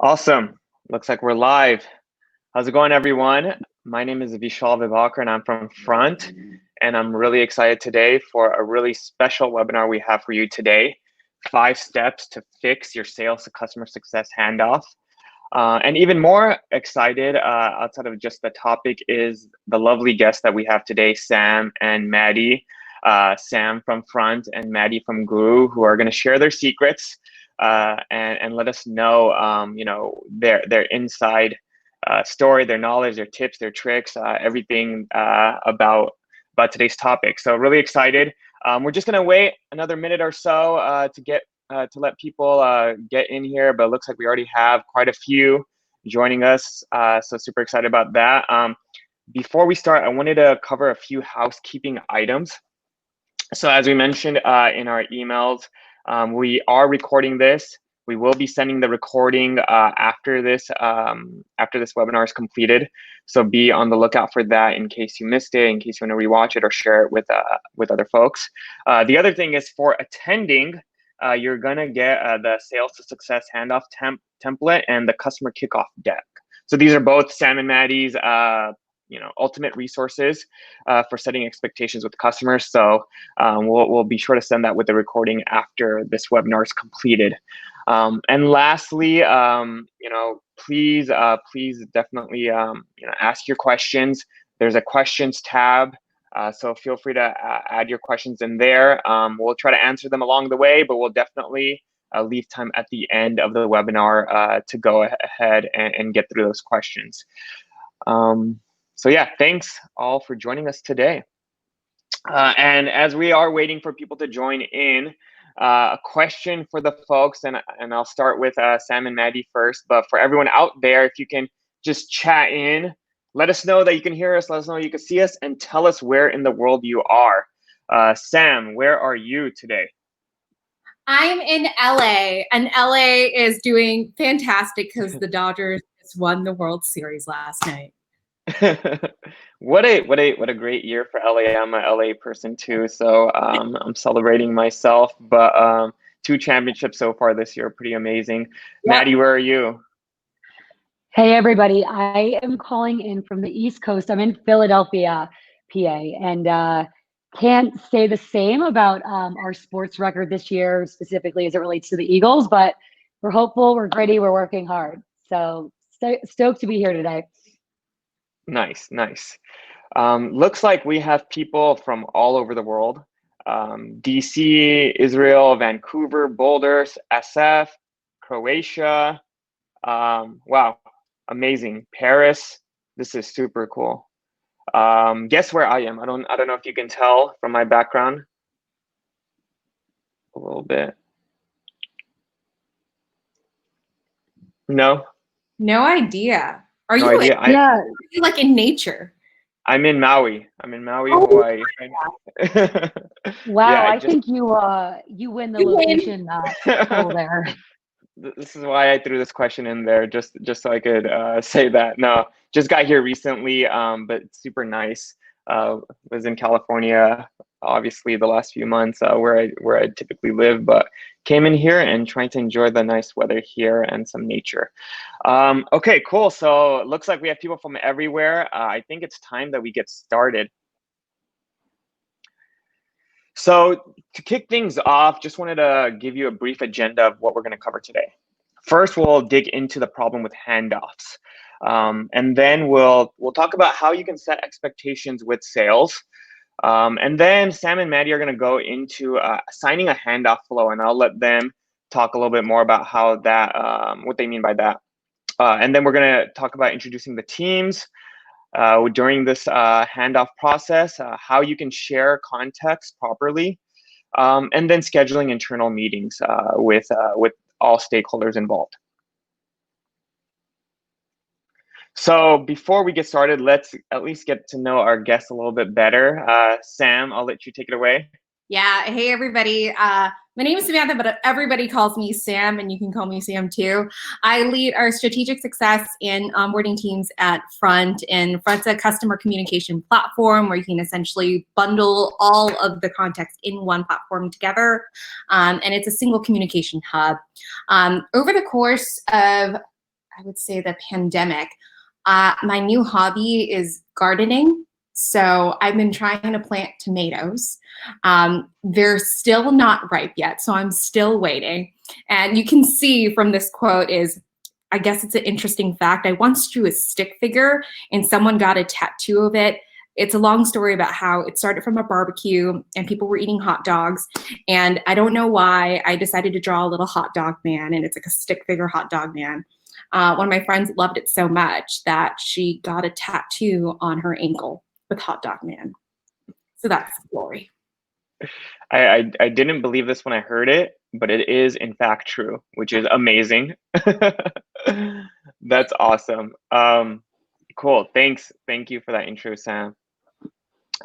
Awesome. Looks like we're live. How's it going, everyone? My name is Vishal Vivakar, and I'm from Front. And I'm really excited today for a really special webinar we have for you today. 5 steps to fix your sales to customer success handoff. And even more excited outside of just the topic is the lovely guests that we have today, Sam and Maddie. Sam from Front and Maddie from Guru, who are going to share their secrets and let us know, their inside story, their knowledge, their tips, their tricks, everything about today's topic. So really excited. We're just going to wait another minute or so to let people get in here, but it looks like we already have quite a few joining us. So super excited about that. Before we start, I wanted to cover a few housekeeping items. So as we mentioned in our emails, we are recording this. We will be sending the recording after this webinar is completed. So be on the lookout for that in case you missed it, in case you want to rewatch it or share it with other folks. The other thing is for attending, you're gonna get the Sales to Success handoff template and the customer kickoff deck. So these are both Sam and Maddie's ultimate resources for setting expectations with customers. So we'll be sure to send that with the recording after this webinar is completed. And lastly, please definitely ask your questions. There's a questions tab. So feel free to add your questions in there. We'll try to answer them along the way, but we'll definitely leave time at the end of the webinar to go ahead and get through those questions. So yeah, thanks all for joining us today. And as we are waiting for people to join in, a question for the folks, and I'll start with Sam and Maddie first, but for everyone out there, if you can just chat in, let us know that you can hear us, let us know you can see us, and tell us where in the world you are. Sam, where are you today? I'm in LA, and LA is doing fantastic because the Dodgers just won the World Series last night. What a great year for LA. I'm a LA person too, so I'm celebrating myself. But 2 championships so far this year, pretty amazing. Yep. Maddie, where are you? Hey everybody, I am calling in from the East Coast. I'm in Philadelphia, PA, and can't say the same about our sports record this year, specifically as it relates to the Eagles, but we're hopeful, we're gritty, we're working hard. So stoked to be here today. Nice. Looks like we have people from all over the world. DC, Israel, Vancouver, Boulder, SF, Croatia. Wow, amazing. Paris, this is super cool. Guess where I am? I don't know if you can tell from my background a little bit. No idea. Are no you idea. are you like in nature? I'm in Maui. Hawaii. Wow, yeah, I think you win the location poll there. This is why I threw this question in there, just so I could say that. No, just got here recently, but super nice. Was in California, obviously the last few months where I typically live, but came in here and trying to enjoy the nice weather here and some nature. Okay, cool. So it looks like we have people from everywhere. I think it's time that we get started. So to kick things off, just wanted to give you a brief agenda of what we're going to cover today. First, we'll dig into the problem with handoffs. And then we'll talk about how you can set expectations with sales. And then Sam and Maddie are going to go into assigning a handoff flow, and I'll let them talk a little bit more about how that, what they mean by that. And then we're going to talk about introducing the teams during this handoff process, how you can share context properly, and then scheduling internal meetings with all stakeholders involved. So before we get started, let's at least get to know our guests a little bit better. Sam, I'll let you take it away. Yeah, hey everybody. My name is Samantha, but everybody calls me Sam, and you can call me Sam too. I lead our strategic success and onboarding teams at Front, and Front's a customer communication platform where you can essentially bundle all of the context in one platform together, and it's a single communication hub. Over the course of I would say the pandemic, my new hobby is gardening. So I've been trying to plant tomatoes. They're still not ripe yet, so I'm still waiting. And you can see from this quote is, I guess it's an interesting fact. I once drew a stick figure and someone got a tattoo of it. It's a long story about how it started from a barbecue and people were eating hot dogs. And I don't know why I decided to draw a little hot dog man, and it's like a stick figure hot dog man. One of my friends loved it so much that she got a tattoo on her ankle with hot dog man. So that's the story. I didn't believe this when I heard it, but it is in fact true, which is amazing. That's awesome. Cool. Thanks. Thank you for that intro, Sam.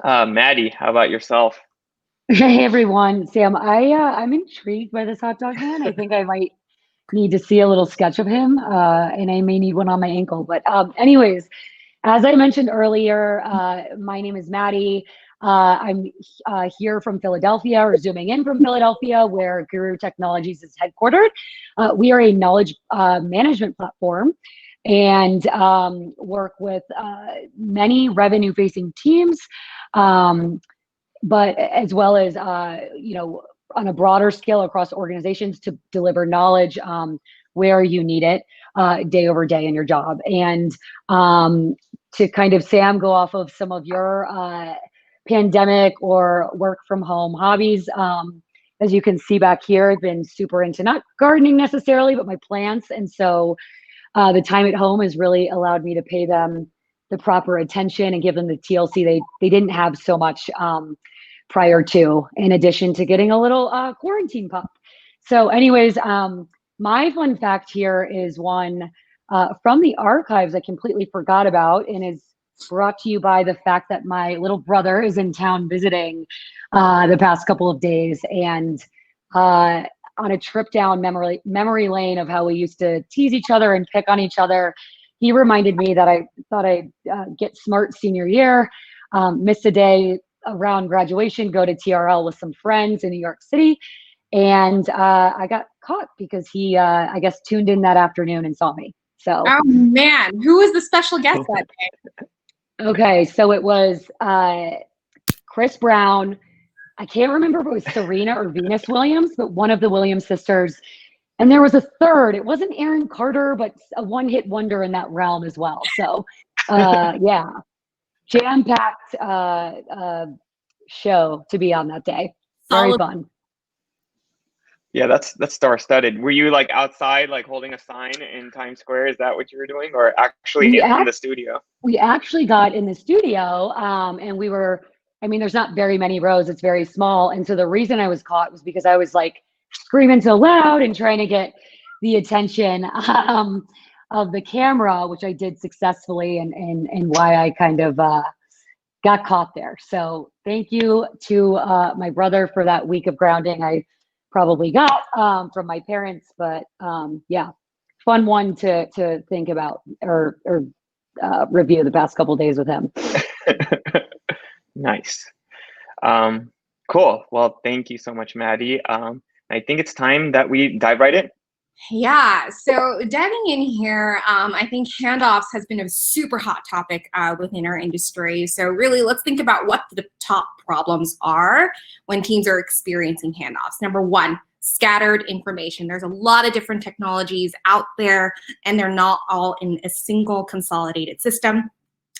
Maddie, how about yourself? Hey everyone, Sam. I'm intrigued by this hot dog man. I think I might need to see a little sketch of him, and I may need one on my ankle. But anyways, as I mentioned earlier, my name is Maddie. I'm here from Philadelphia, or zooming in from Philadelphia, where Guru Technologies is headquartered. We are a knowledge management platform and work with many revenue-facing teams, but as well as on a broader scale across organizations to deliver knowledge where you need it day over day in your job. And to kind of, Sam, go off of some of your pandemic or work from home hobbies. As you can see back here, I've been super into not gardening necessarily, but my plants. And so the time at home has really allowed me to pay them the proper attention and give them the TLC they didn't have so much prior to, in addition to getting a little quarantine pup. So anyways, my fun fact here is one from the archives I completely forgot about, and is brought to you by the fact that my little brother is in town visiting the past couple of days, and on a trip down memory lane of how we used to tease each other and pick on each other, he reminded me that I thought I'd get smart senior year, miss a day around graduation, go to TRL with some friends in New York City, and I got caught because he, I guess, tuned in that afternoon and saw me. So, oh man, who was the special guest that day? Okay, so it was Chris Brown. I can't remember if it was Serena or Venus Williams, but one of the Williams sisters. And there was a third. It wasn't Aaron Carter, but a one-hit wonder in that realm as well. So, yeah, jam-packed show to be on that day. Very fun. Yeah, that's star-studded. Were you like outside, like holding a sign in Times Square? Is that what you were doing, or actually in the studio? We actually got in the studio, and we were. I mean, there's not very many rows. It's very small, and so the reason I was caught was because I was like screaming so loud and trying to get the attention of the camera, which I did successfully, and why I kind of got caught there. So thank you to my brother for that week of grounding I probably got from my parents, but yeah, fun one to think about or review the past couple of days with him. Nice. Cool. Well, thank you so much, Maddie. I think it's time that we dive right in. Yeah, so diving in here, I think handoffs has been a super hot topic within our industry. So really, let's think about what the top problems are when teams are experiencing handoffs. Number one, scattered information. There's a lot of different technologies out there, and they're not all in a single consolidated system.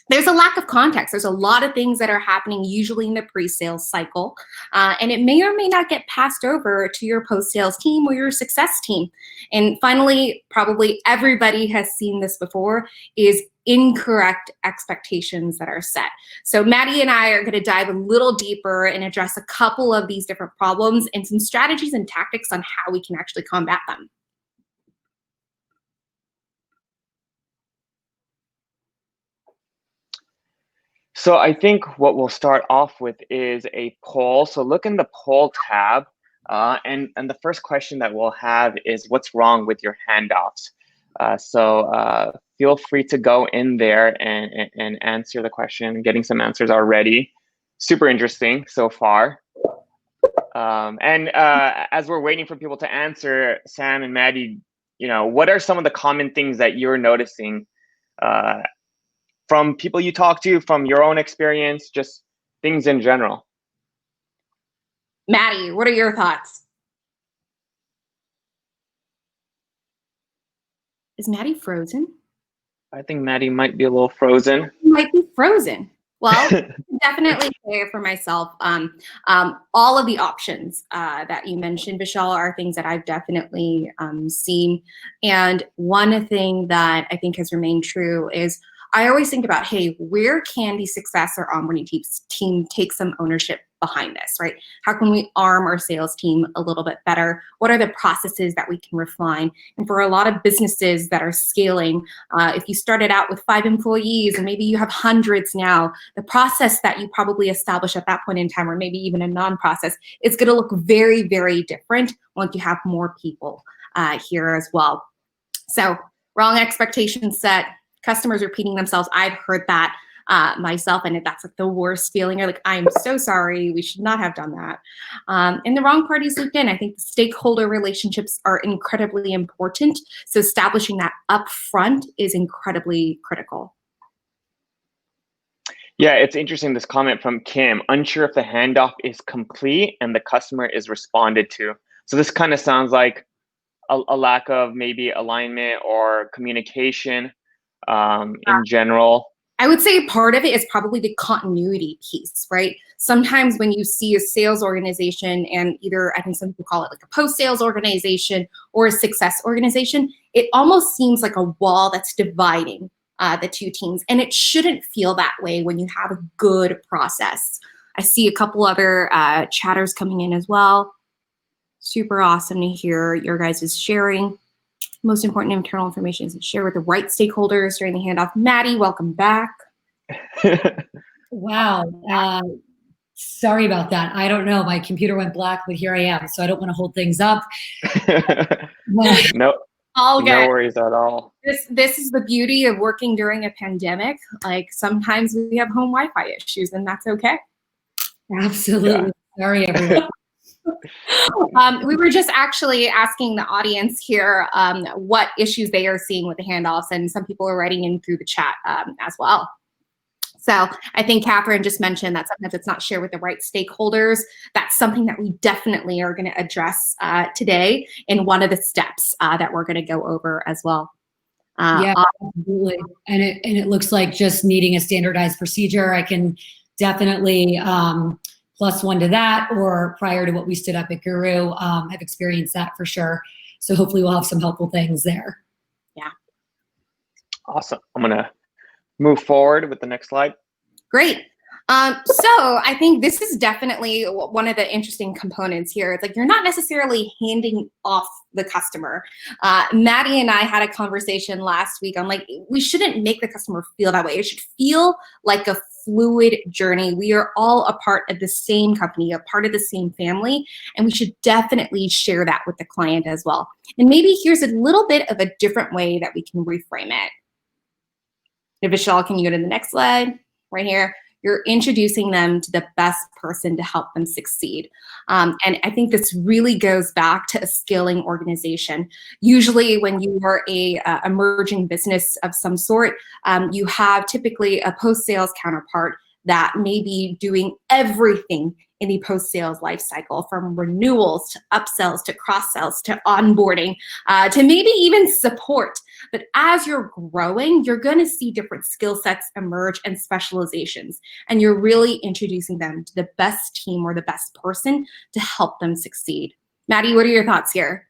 There's a lack of context. There's a lot of things that are happening usually in the pre-sales cycle, and it may or may not get passed over to your post-sales team or your success team. And finally, probably everybody has seen this before, is incorrect expectations that are set. So Maddie and I are going to dive a little deeper and address a couple of these different problems and some strategies and tactics on how we can actually combat them. So I think what we'll start off with is a poll. So look in the poll tab, and the first question that we'll have is, what's wrong with your handoffs? So feel free to go in there and answer the question. Getting some answers already. Super interesting so far. And as we're waiting for people to answer, Sam and Maddie, what are some of the common things that you're noticing from people you talk to, from your own experience, just things in general? Maddie, what are your thoughts? Is Maddie frozen? I think Maddie might be a little frozen. Might be frozen. Well, definitely say for myself, all of the options that you mentioned, Vishal, are things that I've definitely seen. And one thing that I think has remained true is I always think about, hey, where can the success or onboarding team take some ownership behind this, right? How can we arm our sales team a little bit better? What are the processes that we can refine? And for a lot of businesses that are scaling, if you started out with 5 employees and maybe you have hundreds now, the process that you probably established at that point in time, or maybe even a non-process, is going to look very, very different once you have more people here as well. So wrong expectations set, customers repeating themselves. I've heard that myself, and that's like the worst feeling. You're like, I'm so sorry, we should not have done that. And the wrong parties looped in. I think the stakeholder relationships are incredibly important. So establishing that up front is incredibly critical. Yeah, it's interesting, this comment from Kim, unsure if the handoff is complete and the customer is responded to. So this kind of sounds like a lack of maybe alignment or communication in general. I would say part of it is probably the continuity piece, right? Sometimes when you see a sales organization, and either, I think some people call it like a post-sales organization or a success organization, it almost seems like a wall that's dividing the two teams. And it shouldn't feel that way when you have a good process. I see a couple other chatters coming in as well. Super awesome to hear your guys' sharing. Most important internal information is to share with the right stakeholders during the handoff. Maddie, welcome back. Wow. Sorry about that. I don't know. My computer went black, but here I am. So I don't want to hold things up. No, all good. No worries at all. This is the beauty of working during a pandemic. Like sometimes we have home Wi-Fi issues, and that's okay. Absolutely. Yeah. Sorry, everyone. We were just actually asking the audience here what issues they are seeing with the handoffs, and some people are writing in through the chat as well. So I think Catherine just mentioned that sometimes it's not shared with the right stakeholders. That's something that we definitely are going to address today in one of the steps that we're going to go over as well. Yeah, absolutely. And it looks like just needing a standardized procedure. I can definitely +1 to that, or prior to what we stood up at Guru, I've experienced that for sure. So hopefully we'll have some helpful things there. Yeah. Awesome. I'm going to move forward with the next slide. Great. So I think this is definitely one of the interesting components here. It's like you're not necessarily handing off the customer. Maddie and I had a conversation last week on like, we shouldn't make the customer feel that way. It should feel like a fluid journey. We are all a part of the same company, a part of the same family, and we should definitely share that with the client as well. And maybe here's a little bit of a different way that we can reframe it. Vishal, can you go to the next slide right here? You're introducing them to the best person to help them succeed. And I think this really goes back to a scaling organization. Usually when you are a emerging business of some sort, you have typically a post-sales counterpart that may be doing everything in the post-sales life cycle, from renewals to upsells to cross-sells to onboarding to maybe even support. But as you're growing, you're going to see different skill sets emerge and specializations, and you're really introducing them to the best team or the best person to help them succeed. Maddie, what are your thoughts here?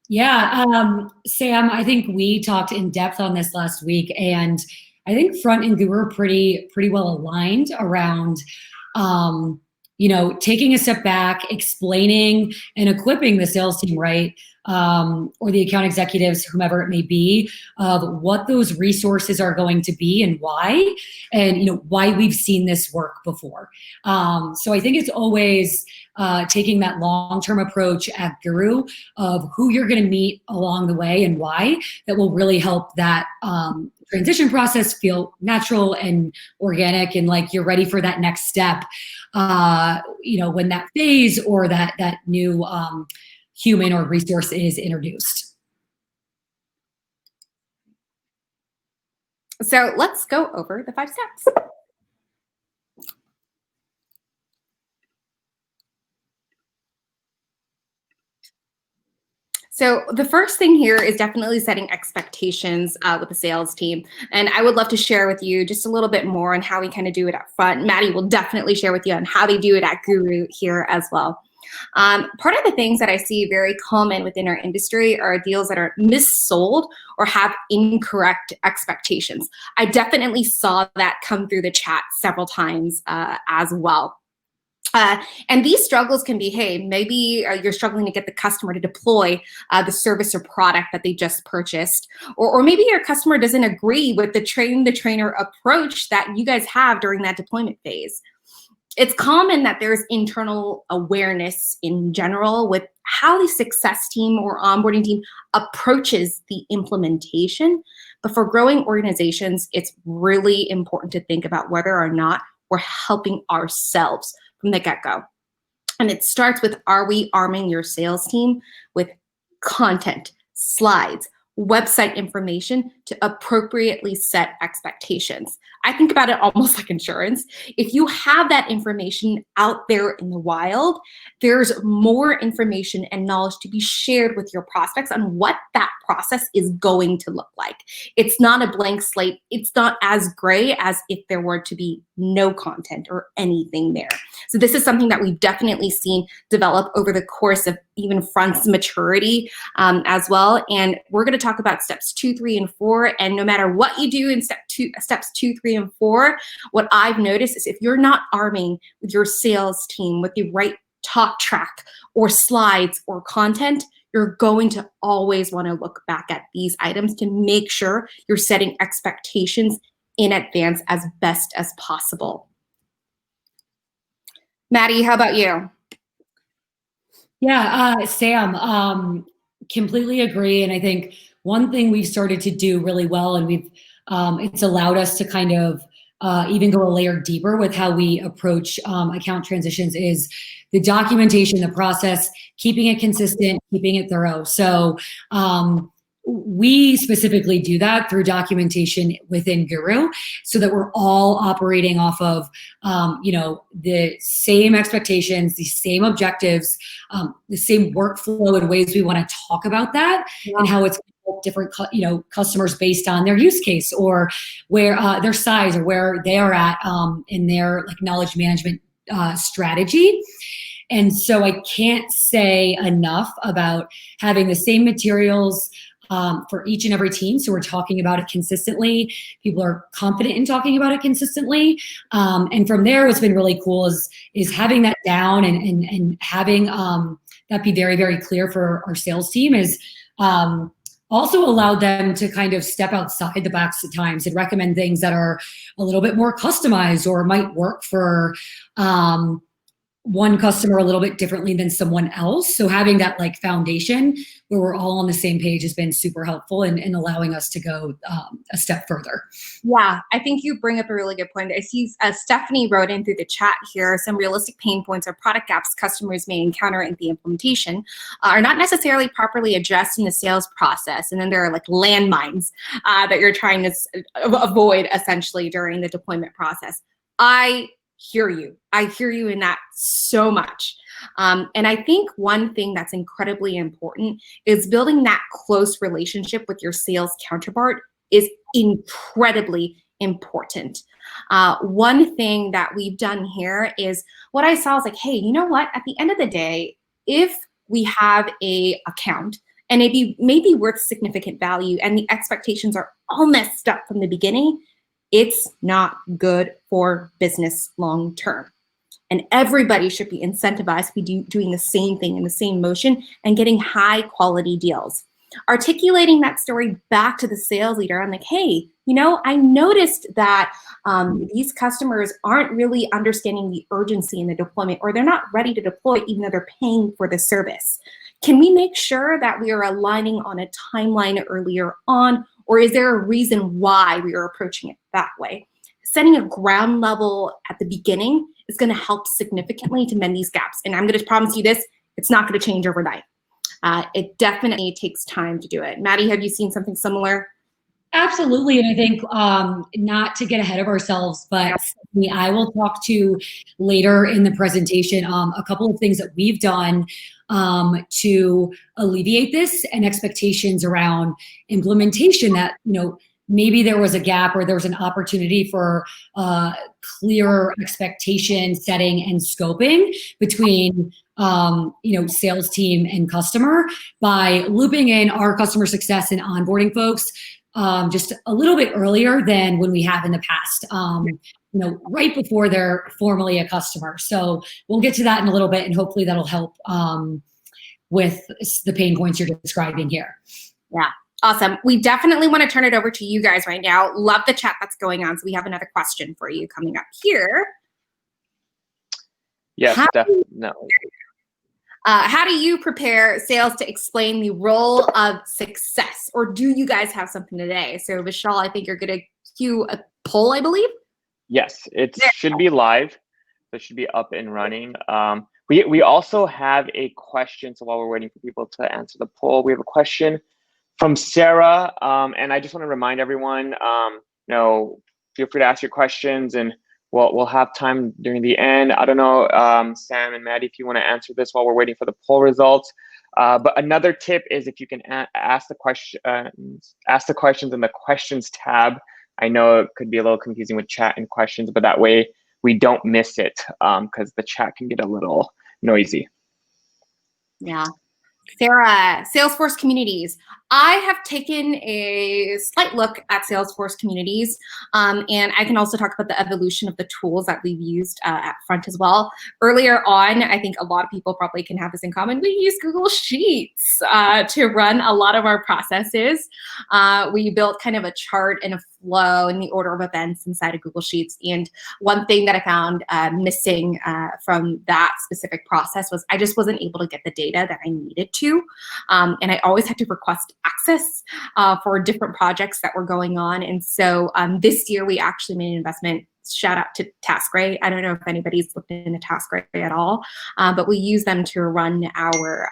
Yeah, Sam, I think we talked in depth on this last week, and I think Front and Guru are pretty well aligned around taking a step back, explaining and equipping the sales team, right? Or the account executives, whomever it may be, of what those resources are going to be and why, and why we've seen this work before. So I think it's always taking that long-term approach at Guru of who you're going to meet along the way and why, that will really help that transition process feel natural and organic, and like you're ready for that next step. When that phase or that new human or resource is introduced. So let's go over the 5 steps. So the first thing here is definitely setting expectations with the sales team. And I would love to share with you just a little bit more on how we kind of do it up front. Maddie will definitely share with you on how they do it at Guru here as well. Part of the things that I see very common within our industry are deals that are missold or have incorrect expectations. I definitely saw that come through the chat several times as well. And these struggles can be, hey, maybe you're struggling to get the customer to deploy the service or product that they just purchased, or maybe your customer doesn't agree with the train the trainer approach that you guys have during that deployment phase. It's common that there's internal awareness in general with how the success team or onboarding team approaches the implementation. But for growing organizations, it's really important to think about whether or not we're helping ourselves from the get-go. And it starts with, are we arming your sales team with content, slides, website information to appropriately set expectations? I think about it almost like insurance. If you have that information out there in the wild, there's more information and knowledge to be shared with your prospects on what that process is going to look like. It's not a blank slate. It's not as gray as if there were to be no content or anything there. So this is something that we've definitely seen develop over the course of even Front's maturity as well. And we're going to talk about steps 2, 3, and 4. And no matter what you do in steps 2, 3, and 4, what I've noticed is if you're not arming your sales team with the right talk track or slides or content, you're going to always want to look back at these items to make sure you're setting expectations in advance as best as possible. Maddie, how about you? Yeah, Sam, completely agree. And I think one thing we've started to do really well, and it's allowed us to kind of even go a layer deeper with how we approach account transitions, is the documentation, the process, keeping it consistent, keeping it thorough. So we specifically do that through documentation within Guru, so that we're all operating off of, the same expectations, the same objectives, the same workflow and ways we want to talk about that, and how it's different, customers based on their use case or where their size or where they are at in their knowledge management strategy. And so I can't say enough about having the same materials for each and every team. So we're talking about it consistently. People are confident in talking about it consistently. And from there, what's been really cool is having that down and having that be very, very clear for our sales team is also allowed them to kind of step outside the box at times and recommend things that are a little bit more customized or might work for one customer a little bit differently than someone else. So having that foundation where we're all on the same page has been super helpful in allowing us to go a step further. Yeah, I think you bring up a really good point. I see Stephanie wrote in through the chat here, some realistic pain points or product gaps customers may encounter in the implementation are not necessarily properly addressed in the sales process. And then there are landmines that you're trying to avoid essentially during the deployment process. I hear you. I hear you in that so much. And I think one thing that's incredibly important is building that close relationship with your sales counterpart is incredibly important. One thing that we've done here is what I saw is hey, you know what? At the end of the day, if we have a account and it may be worth significant value and the expectations are all messed up from the beginning, it's not good for business long term. And everybody should be incentivized to be doing the same thing in the same motion and getting high quality deals. Articulating that story back to the sales leader, I'm hey, I noticed that these customers aren't really understanding the urgency in the deployment, or they're not ready to deploy even though they're paying for the service. Can we make sure that we are aligning on a timeline earlier on, or is there a reason why we are approaching it that way? Setting a ground level at the beginning is going to help significantly to mend these gaps. And I'm going to promise you this, it's not going to change overnight. It definitely takes time to do it. Maddie, have you seen something similar? Absolutely. And I think not to get ahead of ourselves, but I will talk to later in the presentation a couple of things that we've done to alleviate this and expectations around implementation that, maybe there was a gap or there was an opportunity for clearer expectation setting and scoping between sales team and customer by looping in our customer success and onboarding folks just a little bit earlier than when we have in the past, right before they're formally a customer. So we'll get to that in a little bit, and hopefully that'll help with the pain points you're describing here. Yeah. Awesome. We definitely want to turn it over to you guys right now. Love the chat that's going on. So we have another question for you coming up here. Yes, definitely. How do you prepare sales to explain the role of success? Or do you guys have something today? So Vishal, I think you're going to cue a poll, I believe. Yes, it should be live. So it should be up and running. We also have a question. So while we're waiting for people to answer the poll, we have a question from Sarah. And I just want to remind everyone, feel free to ask your questions, and we'll have time during the end. I don't know, Sam and Maddie, if you want to answer this while we're waiting for the poll results. But another tip is if you can ask the questions in the questions tab. I know it could be a little confusing with chat and questions, but that way we don't miss it because the chat can get a little noisy. Yeah. Sarah, Salesforce communities. I have taken a slight look at Salesforce communities, and I can also talk about the evolution of the tools that we've used at Front as well. Earlier on, I think a lot of people probably can have this in common. We use Google Sheets to run a lot of our processes. We built kind of a chart and a flow in the order of events inside of Google Sheets. And one thing that I found missing from that specific process was I just wasn't able to get the data that I needed to. And I always had to request access for different projects that were going on. And so this year we actually made an investment. Shout out to TaskRay. I don't know if anybody's looked into TaskRay at all, but we use them to run our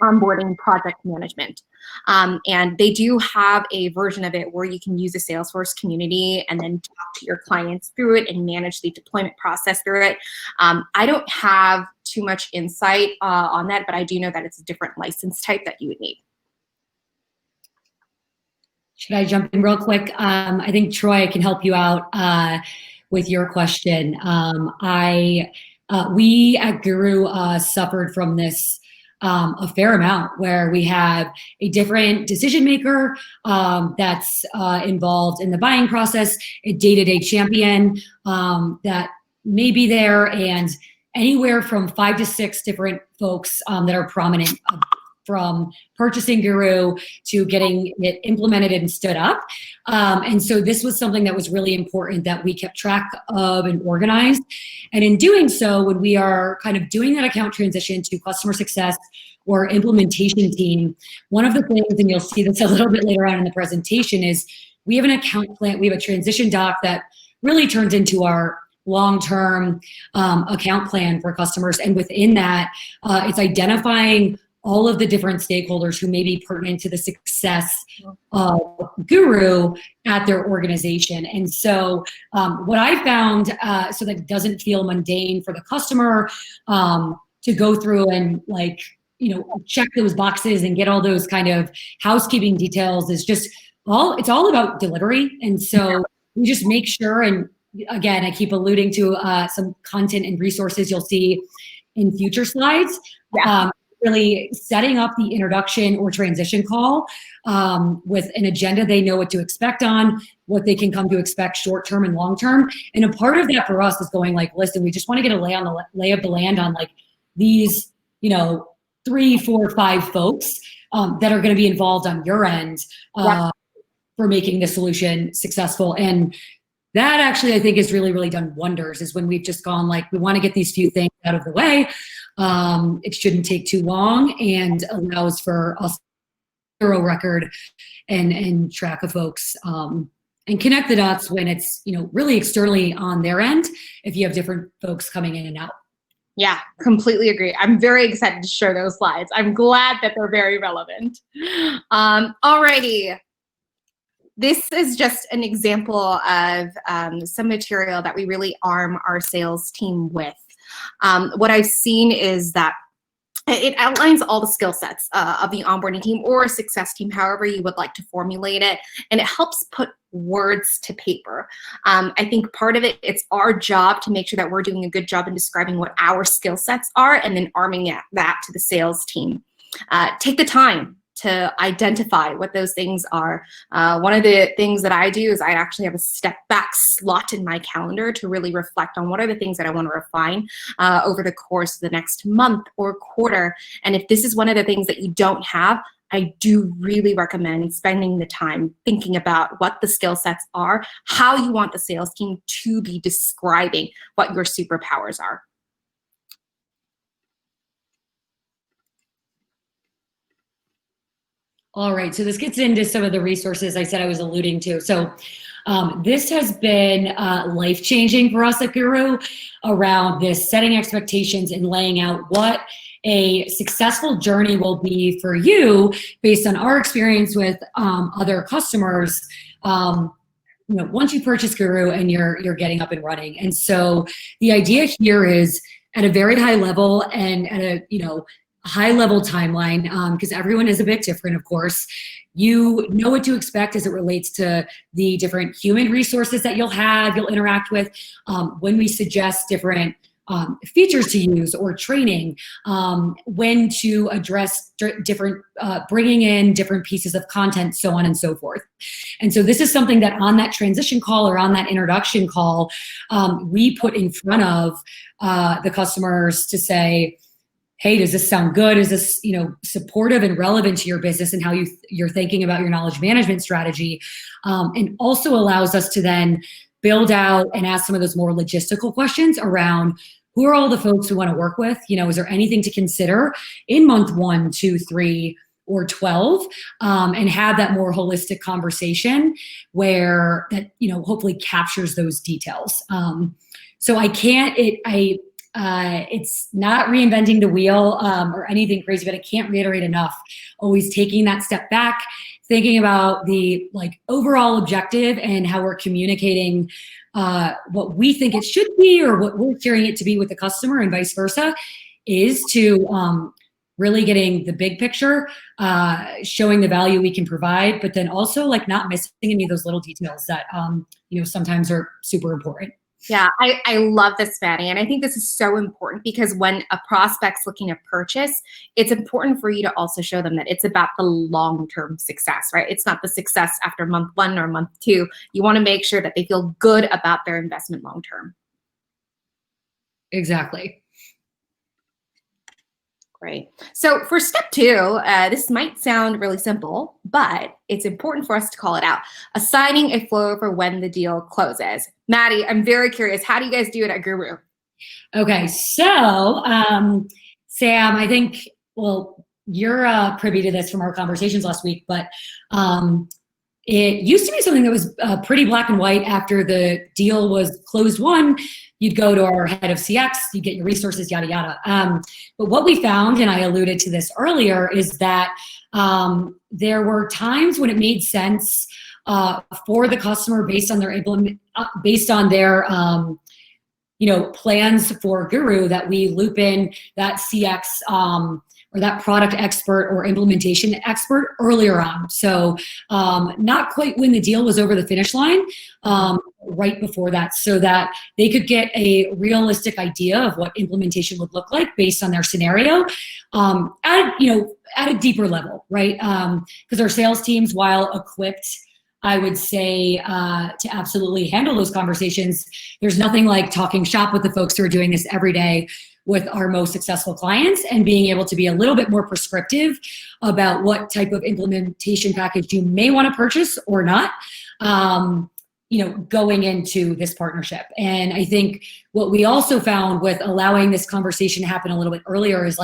onboarding project management. And they do have a version of it where you can use a Salesforce community and then talk to your clients through it and manage the deployment process through it. I don't have too much insight on that, but I do know that it's a different license type that you would need. Should I jump in real quick? I think Troy can help you out with your question. We at Guru suffered from this a fair amount, where we have a different decision maker that's involved in the buying process, a day-to-day champion that may be there, and anywhere from 5 to 6 different folks that are prominent, from purchasing Guru to getting it implemented and stood up. And so this was something that was really important that we kept track of and organized. And in doing so, when we are kind of doing that account transition to customer success or implementation team, one of the things, and you'll see this a little bit later on in the presentation, is we have an account plan, we have a transition doc that really turns into our long-term account plan for customers. And within that, it's identifying all of the different stakeholders who may be pertinent to the success of Guru at their organization. And so what I found, so that it doesn't feel mundane for the customer to go through and check those boxes and get all those kind of housekeeping details, is just it's all about delivery. And so we just make sure, and again, I keep alluding to some content and resources you'll see in future slides. Really setting up the introduction or transition call with an agenda they know what to expect on, what they can come to expect short-term and long-term. And a part of that for us is going listen, we just want to get a lay of the land on these, 3, 4, 5 folks that are going to be involved on your end for making the solution successful. And that actually, I think, has really, really done wonders, is when we've just gone we want to get these few things out of the way. It shouldn't take too long, and allows for us thorough record and track of folks and connect the dots when it's really externally on their end, if you have different folks coming in and out. Yeah, completely agree. I'm very excited to share those slides. I'm glad that they're very relevant. Alrighty. this is just an example of some material that we really arm our sales team with. What I've seen is that it outlines all the skill sets of the onboarding team or a success team, however you would like to formulate it, and it helps put words to paper. I think part of it, it's our job to make sure that we're doing a good job in describing what our skill sets are and then arming that to the sales team. Take the time to identify what those things are. One of the things that I do is I actually have a step back slot in my calendar to really reflect on what are the things that I want to refine over the course of the next month or quarter. And if this is one of the things that you don't have, I do really recommend spending the time thinking about what the skill sets are, how you want the sales team to be describing what your superpowers are. All right, so this gets into some of the resources I said I was alluding to. So this has been life-changing for us at Guru around this setting expectations and laying out what a successful journey will be for you based on our experience with other customers. Once you purchase Guru and you're getting up and running. And so the idea here is at a very high level and at a high level timeline, because everyone is a bit different, of course. You know what to expect as it relates to the different human resources that you'll interact with, when we suggest different features to use or training, when to address different, bringing in different pieces of content, so on and so forth. And so this is something that on that transition call or on that introduction call, we put in front of the customers to say, hey, does this sound good? Is this, supportive and relevant to your business and how you're thinking about your knowledge management strategy? And also allows us to then build out and ask some of those more logistical questions around who are all the folks we want to work with? Is there anything to consider in month 1, 2, 3, or 12, and have that more holistic conversation where that, hopefully captures those details. So it's not reinventing the wheel or anything crazy, but I can't reiterate enough. Always taking that step back, thinking about the overall objective and how we're communicating what we think it should be or what we're hearing it to be with the customer and vice versa, is to really getting the big picture, showing the value we can provide, but then also not missing any of those little details that sometimes are super important. Yeah, I love this, Maddie. And I think this is so important because when a prospect's looking to purchase, it's important for you to also show them that it's about the long-term success, right? It's not the success after month 1 or month 2. You want to make sure that they feel good about their investment long-term. Exactly. Great. So for step 2, this might sound really simple, but it's important for us to call it out. Assigning a flow for when the deal closes. Maddie, I'm very curious. How do you guys do it at Guru? Okay, so Sam, I think, you're privy to this from our conversations last week, but it used to be something that was pretty black and white. After the deal was closed won, you'd go to our head of CX, you get your resources, yada, yada. But what we found, and I alluded to this earlier, is that there were times when it made sense for the customer based on their plans for Guru that we loop in that CX or that product expert or implementation expert earlier on. So not quite when the deal was over the finish line, right before that, so that they could get a realistic idea of what implementation would look like based on their scenario at a deeper level, right? Because our sales teams, while equipped, I would say, to absolutely handle those conversations, there's nothing like talking shop with the folks who are doing this every day with our most successful clients and being able to be a little bit more prescriptive about what type of implementation package you may want to purchase or not, going into this partnership. And I think what we also found with allowing this conversation to happen a little bit earlier is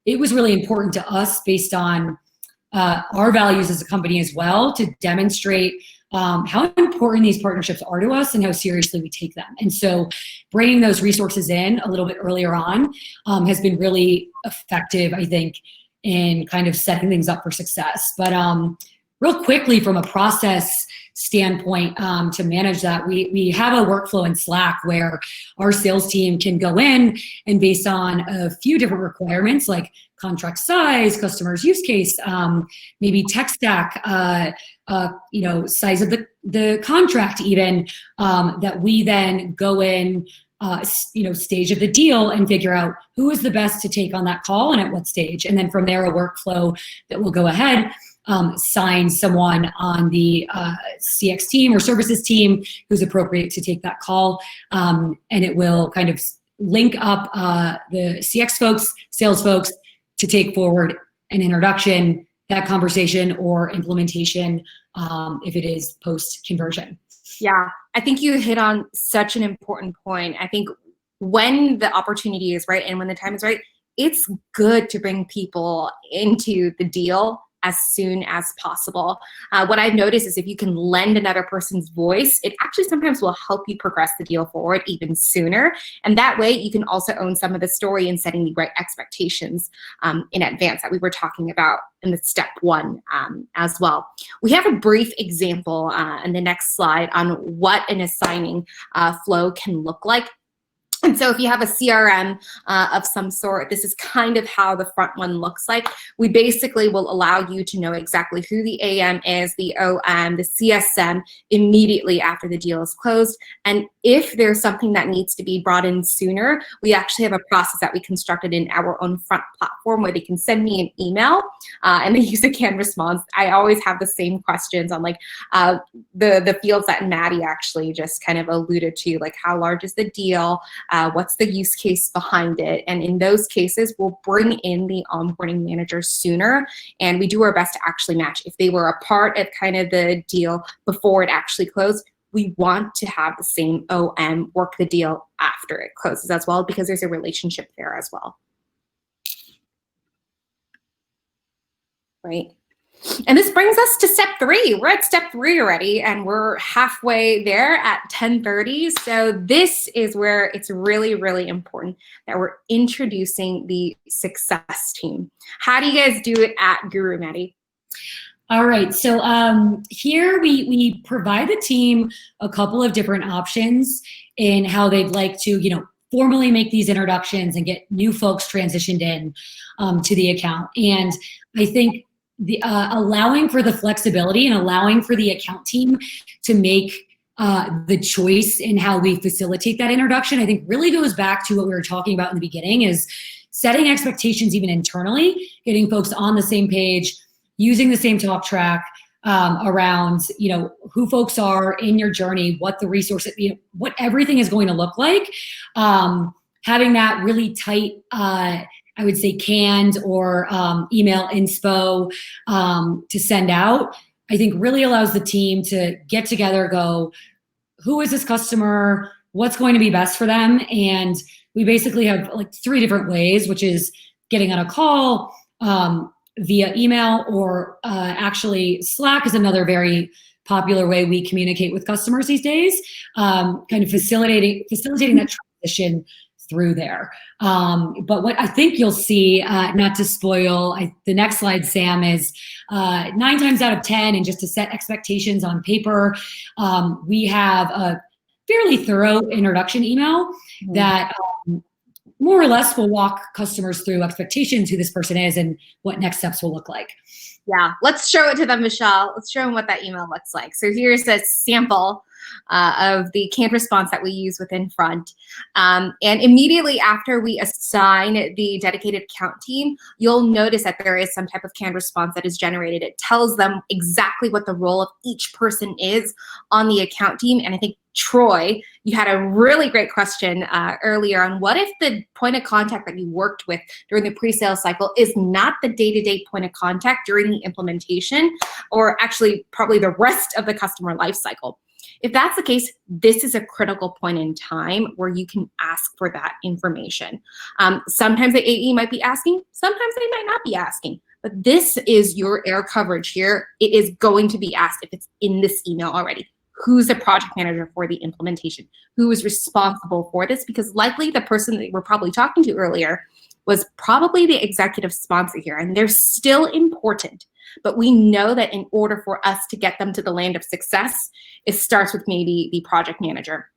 it was really important to us based on our values as a company as well to demonstrate how important these partnerships are to us and how seriously we take them. And so bringing those resources in a little bit earlier on has been really effective, I think, in kind of setting things up for success. But real quickly, from a process standpoint to manage that. We have a workflow in Slack where our sales team can go in and based on a few different requirements like contract size, customer's use case, maybe tech stack, size of the contract even, that we then go in, stage of the deal and figure out who is the best to take on that call and at what stage. And then from there, a workflow that will go ahead, sign someone on the CX team or services team who's appropriate to take that call. And it will kind of link up the CX folks, sales folks to take forward an introduction, that conversation or implementation if it is post-conversion. Yeah, I think you hit on such an important point. I think when the opportunity is right and when the time is right, it's good to bring people into the deal as soon as possible. What I've noticed is if you can lend another person's voice, it actually sometimes will help you progress the deal forward even sooner. And that way you can also own some of the story and setting the right expectations in advance that we were talking about in the step one as well. We have a brief example in the next slide on what an assigning flow can look like. And so if you have a CRM of some sort, this is kind of how the front one looks like. We basically will allow you to know exactly who the AM is, the OM, the CSM immediately after the deal is closed. And if there's something that needs to be brought in sooner, we actually have a process that we constructed in our own front platform where they can send me an email and they use a canned response. I always have the same questions on like the fields that Maddie actually just kind of alluded to, like how large is the deal? What's the use case behind it? And in those cases, we'll bring in the onboarding manager sooner, and we do our best to actually match. If they were a part of kind of the deal before it actually closed, we want to have the same OM work the deal after it closes as well, because there's a relationship there as well. Right. And this brings us to step 3. We're at step 3 already, and we're halfway there at 10:30. So this is where it's really, really important that we're introducing the success team. How do you guys do it at Guru, Maddie? All right, so here we provide the team a couple of different options in how they'd like to, formally make these introductions and get new folks transitioned in to the account. And I think allowing for the flexibility and allowing for the account team to make the choice in how we facilitate that introduction, I think really goes back to what we were talking about in the beginning, is setting expectations even internally, getting folks on the same page, using the same talk track around, who folks are in your journey, what the resources, what everything is going to look like. Having that really tight, I would say canned or email inspo to send out, I think really allows the team to get together, go, who is this customer? What's going to be best for them? And we basically have like 3 different ways, which is getting on a call via email, or actually Slack is another very popular way we communicate with customers these days, kind of facilitating that transition through there. But what I think you'll see, not to spoil the next slide, Sam, is 9 times out of 10, and just to set expectations on paper, we have a fairly thorough introduction email that more or less will walk customers through expectations, who this person is, and what next steps will look like. Yeah, let's show it to them, Michelle. Let's show them what that email looks like. So here's a sample of the canned response that we use within Front. And immediately after we assign the dedicated account team, you'll notice that there is some type of canned response that is generated. It tells them exactly what the role of each person is on the account team. And I think, Troy, you had a really great question earlier on what if the point of contact that you worked with during the pre-sale cycle is not the day-to-day point of contact during the implementation, or actually probably the rest of the customer life cycle. If that's the case, this is a critical point in time where you can ask for that information. Sometimes the AE might be asking, sometimes they might not be asking, but this is your air coverage here. It is going to be asked if it's in this email already. Who's the project manager for the implementation? Who is responsible for this? Because likely the person that we're probably talking to earlier was probably the executive sponsor here. And they're still important, but we know that in order for us to get them to the land of success, it starts with maybe the project manager,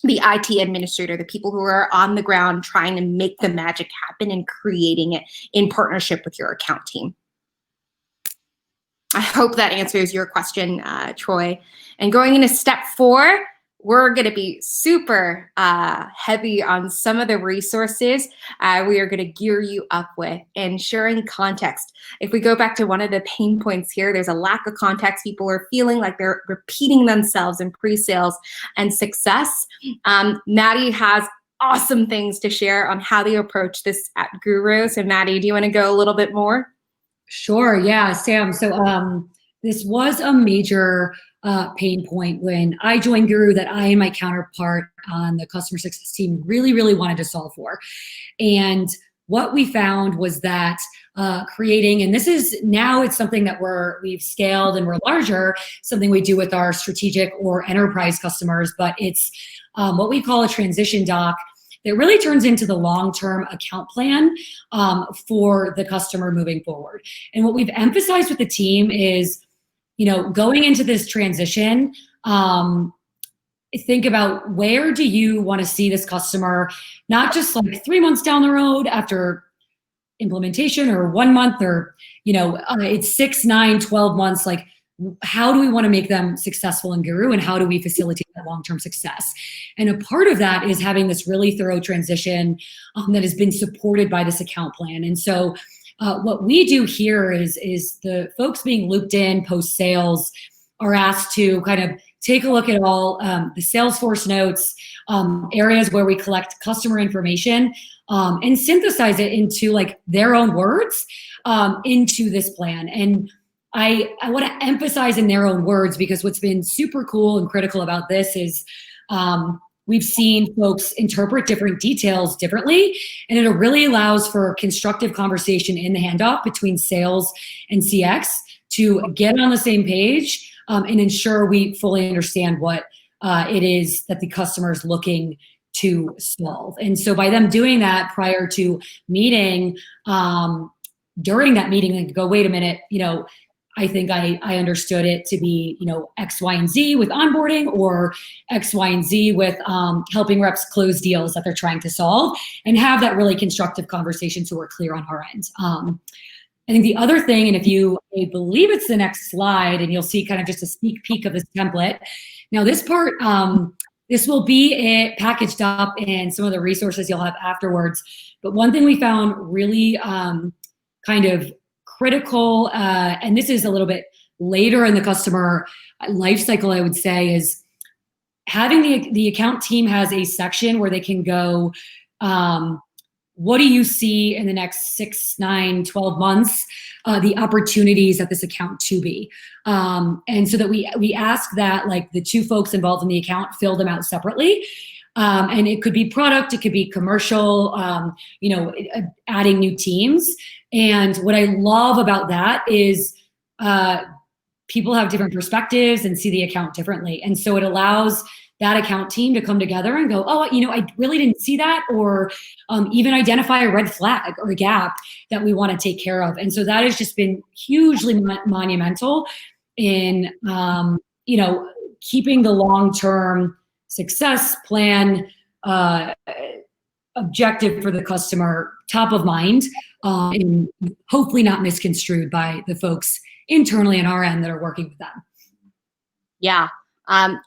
the IT administrator, the people who are on the ground trying to make the magic happen and creating it in partnership with your account team. I hope that answers your question, Troy. And going into step 4, we're going to be super heavy on some of the resources we are going to gear you up with, ensuring context. If we go back to one of the pain points here, there's a lack of context. People are feeling like they're repeating themselves in pre-sales and success. Maddie has awesome things to share on how they approach this at Guru. So Maddie, do you want to go a little bit more? Sure. Yeah, Sam. So this was a major pain point when I joined Guru that I and my counterpart on the customer success team really, really wanted to solve for. And what we found was that creating, and this is now it's something that we've scaled and we're larger, something we do with our strategic or enterprise customers, but it's what we call a transition doc that really turns into the long-term account plan for the customer moving forward. And what we've emphasized with the team is, going into this transition, think about where do you want to see this customer, not just like 3 months down the road after implementation or 1 month or, it's 6, 9, 12 months, like how do we want to make them successful in Guru and how do we facilitate that long-term success? And a part of that is having this really thorough transition that has been supported by this account plan. And so what we do here is the folks being looped in post-sales are asked to kind of take a look at all the Salesforce notes, areas where we collect customer information, and synthesize it into like their own words into this plan. And I want to emphasize in their own words because what's been super cool and critical about this is we've seen folks interpret different details differently, and it really allows for constructive conversation in the handoff between sales and CX to get on the same page and ensure we fully understand what it is that the customer is looking to solve. And so by them doing that prior to meeting, during that meeting, they go, wait a minute, I think I understood it to be, X, Y, and Z with onboarding or X, Y, and Z with helping reps close deals that they're trying to solve and have that really constructive conversation so we're clear on our end. I think the other thing, and I believe it's the next slide, and you'll see kind of just a sneak peek of this template. Now this part, this will be packaged up in some of the resources you'll have afterwards. But one thing we found really kind of critical, and this is a little bit later in the customer life cycle, I would say, is having the account team has a section where they can go, what do you see in the next 6, 9, 12 months, the opportunities at this account to be? And so that we ask that like the 2 folks involved in the account fill them out separately. And it could be product, it could be commercial, adding new teams. And what I love about that is people have different perspectives and see the account differently. And so it allows that account team to come together and go, oh, I really didn't see that, or even identify a red flag or a gap that we want to take care of. And so that has just been hugely monumental in, keeping the long-term success plan objective for the customer top of mind, and hopefully not misconstrued by the folks internally on our end that are working with them. Yeah,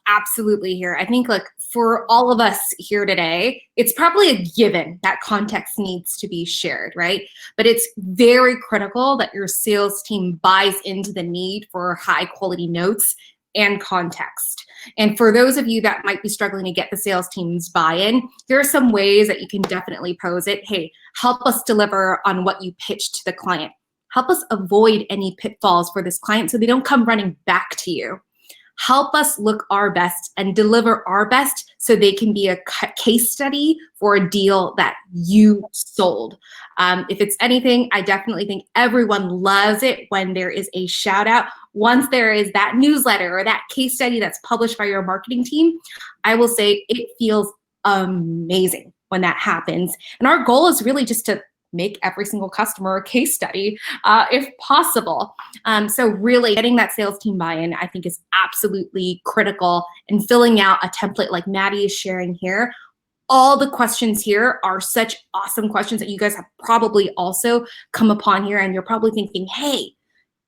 absolutely here. I think for all of us here today, it's probably a given that context needs to be shared, right? But it's very critical that your sales team buys into the need for high quality notes and context. And for those of you that might be struggling to get the sales team's buy-in, here are some ways that you can definitely pose it. Hey, help us deliver on what you pitched to the client. Help us avoid any pitfalls for this client so they don't come running back to you. Help us look our best and deliver our best so they can be a case study for a deal that you sold. If it's anything, I definitely think everyone loves it when there is a shout out. Once there is that newsletter or that case study that's published by your marketing team, I will say it feels amazing when that happens. And our goal is really just to make every single customer a case study if possible. So really getting that sales team buy-in, I think, is absolutely critical, and filling out a template like Maddie is sharing here. All the questions here are such awesome questions that you guys have probably also come upon here, and you're probably thinking, hey,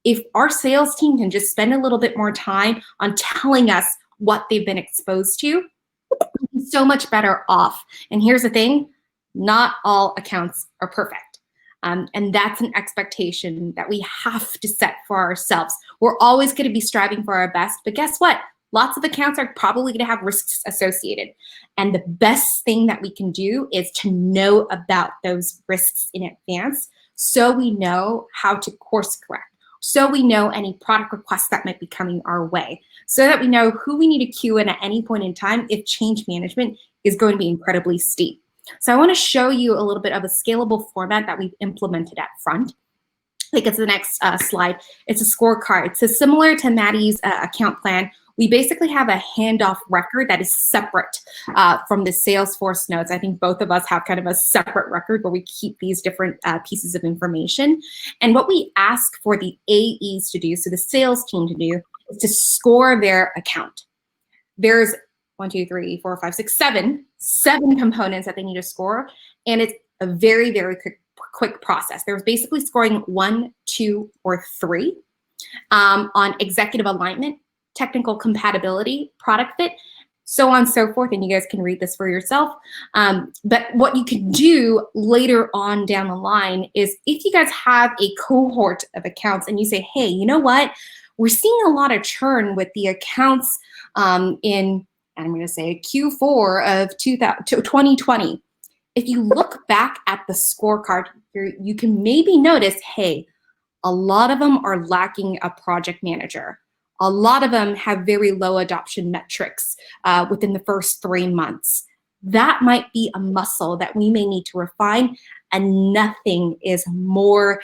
if our sales team can just spend a little bit more time on telling us what they've been exposed to, we'll be so much better off. And here's the thing, not all accounts are perfect. And that's an expectation that we have to set for ourselves. We're always going to be striving for our best, but guess what? Lots of accounts are probably going to have risks associated. And the best thing that we can do is to know about those risks in advance, so we know how to course correct, so we know any product requests that might be coming our way, so that we know who we need to queue in at any point in time if change management is going to be incredibly steep. So I want to show you a little bit of a scalable format that we've implemented at Front. I think it's the next slide. It's a scorecard. So similar to Maddie's account plan, we basically have a handoff record that is separate from the Salesforce notes. I think both of us have kind of a separate record where we keep these different pieces of information. And what we ask for the AEs to do, so the sales team to do, is to score their account. There's 7 components that they need to score. And it's a very, very quick process. There's basically scoring 1, 2, or 3 on executive alignment, technical compatibility, product fit, so on and so forth. And you guys can read this for yourself. But what you can do later on down the line is, if you guys have a cohort of accounts and you say, hey, you know what? We're seeing a lot of churn with the accounts in, I'm going to say Q4 of 2020. If you look back at the scorecard, you can maybe notice, hey, a lot of them are lacking a project manager. A lot of them have very low adoption metrics within the first 3 months. That might be a muscle that we may need to refine, and nothing is more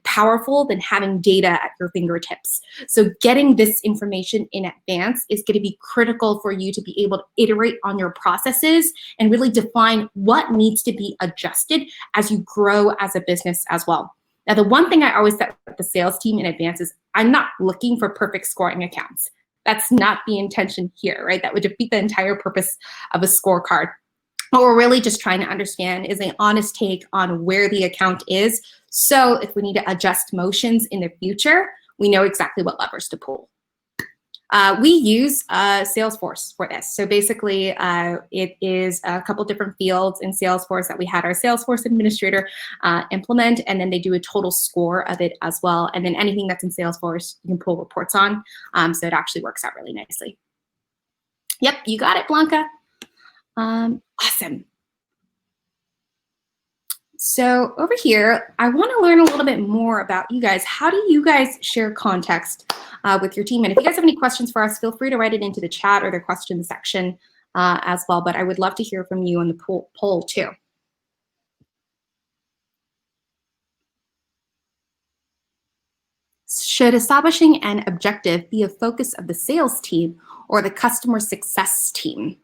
powerful than having data at your fingertips. So getting this information in advance is going to be critical for you to be able to iterate on your processes and really define what needs to be adjusted as you grow as a business as well. Now, the one thing I always set with the sales team in advance is I'm not looking for perfect scoring accounts. That's not the intention here, right? That would defeat the entire purpose of a scorecard. What we're really just trying to understand is an honest take on where the account is. So if we need to adjust motions in the future, we know exactly what levers to pull. We use Salesforce for this. So basically, it is a couple different fields in Salesforce that we had our Salesforce administrator implement, and then they do a total score of it as well. And then anything that's in Salesforce, you can pull reports on. So it actually works out really nicely. Yep, you got it, Blanca. Awesome. So over here, I want to learn a little bit more about you guys. How do you guys share context with your team? And if you guys have any questions for us, feel free to write it into the chat or the questions section as well. But I would love to hear from you on the poll too. Should establishing an objective be a focus of the sales team or the customer success team?